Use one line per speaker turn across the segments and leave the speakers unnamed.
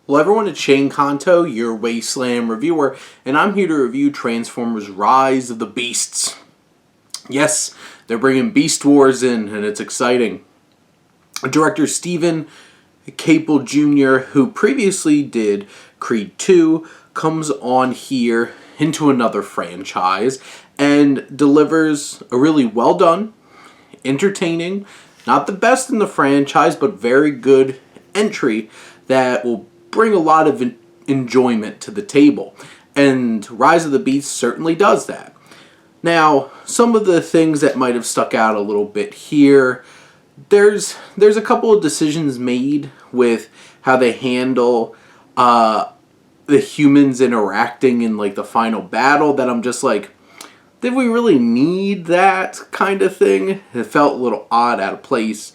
Hello everyone, it's Shane Kanto, your Wasteland reviewer, and I'm here to review Transformers Rise of the Beasts. Yes, they're bringing Beast Wars in, and it's exciting. Director Stephen Caple Jr., who previously did Creed 2, comes on here into another franchise and delivers a really well done, entertaining, not the best in the franchise, but very good entry that will bring a lot of enjoyment to the table. And Rise of the Beasts certainly does that. Now, some of the things that might have stuck out a little bit here, there's a couple of decisions made with how they handle the humans interacting in like the final battle that I'm just like, did we really need that kind of thing? It felt a little odd, out of place.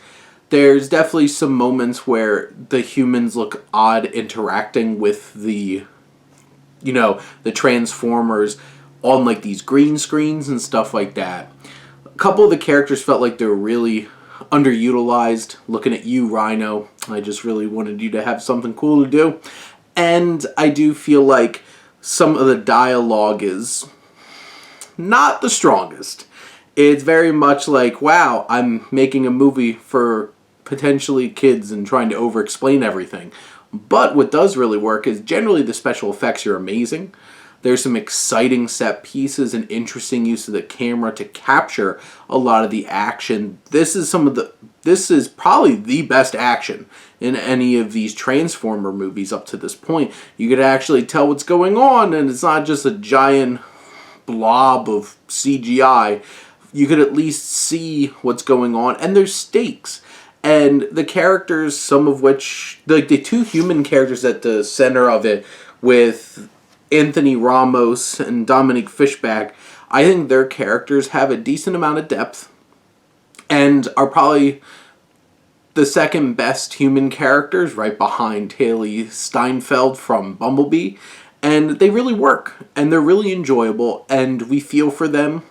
There's definitely some moments where the humans look odd interacting with the Transformers on like these green screens and stuff like that. A couple of the characters felt like they were really underutilized. Looking at you, Rhino, I just really wanted you to have something cool to do. And I do feel like some of the dialogue is not the strongest. It's very much like, wow, I'm making a movie for potentially kids and trying to over-explain everything. But what does really work is generally the special effects are amazing. There's some exciting set pieces and interesting use of the camera to capture a lot of the action. This is probably the best action in any of these Transformer movies up to this point. You could actually tell what's going on, and it's not just a giant blob of CGI. You could at least see what's going on, and there's stakes. And the characters, some of which, like the two human characters at the center of it, with Anthony Ramos and Dominique Fishback, I think their characters have a decent amount of depth and are probably the second best human characters, right behind Haley Steinfeld from Bumblebee. And they really work, and they're really enjoyable, and we feel for them.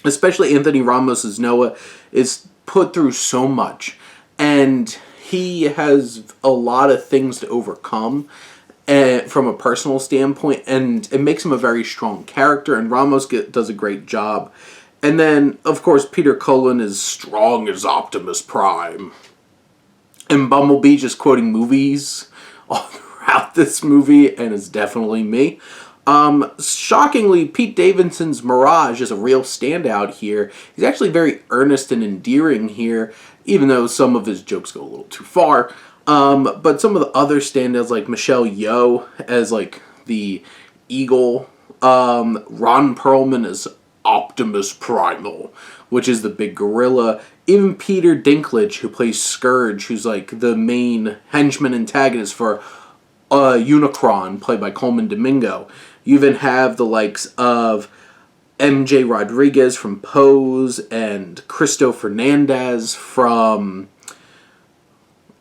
Especially Anthony Ramos as Noah is put through so much, and he has a lot of things to overcome from a personal standpoint, and it makes him a very strong character, and Ramos does a great job. And then, of course, Peter Cullen is strong as Optimus Prime. And Bumblebee just quoting movies all throughout this movie, and it's definitely me. Shockingly, Pete Davidson's Mirage is a real standout here. He's actually very earnest and endearing here, even though some of his jokes go a little too far. But some of the other standouts, like Michelle Yeoh as like the Eagle, Ron Perlman as Optimus Primal, which is the big gorilla. Even Peter Dinklage, who plays Scourge, who's like the main henchman antagonist for Unicron, played by Coleman Domingo. You even have the likes of MJ Rodriguez from Pose and Cristo Fernandez from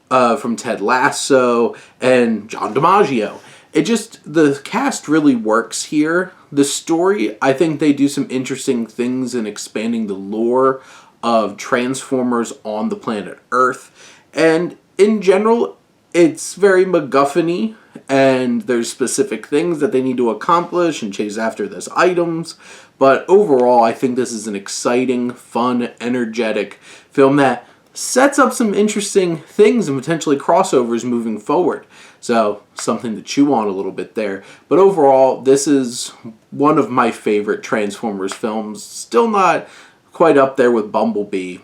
Ted Lasso and John DiMaggio. The cast really works here. The story, I think they do some interesting things in expanding the lore of Transformers on the planet Earth. And in general, it's very MacGuffin-y, and there's specific things that they need to accomplish and chase after those items. But overall, I think this is an exciting, fun, energetic film that sets up some interesting things and potentially crossovers moving forward. So, something to chew on a little bit there. But overall, this is one of my favorite Transformers films. Still not quite up there with Bumblebee.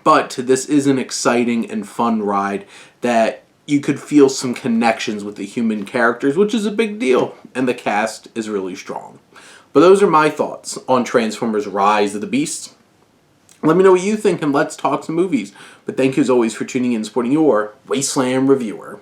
But this is an exciting and fun ride that you could feel some connections with the human characters, which is a big deal. And the cast is really strong. But those are my thoughts on Transformers Rise of the Beasts. Let me know what you think, and let's talk some movies. But thank you as always for tuning in and supporting your Wasteland reviewer.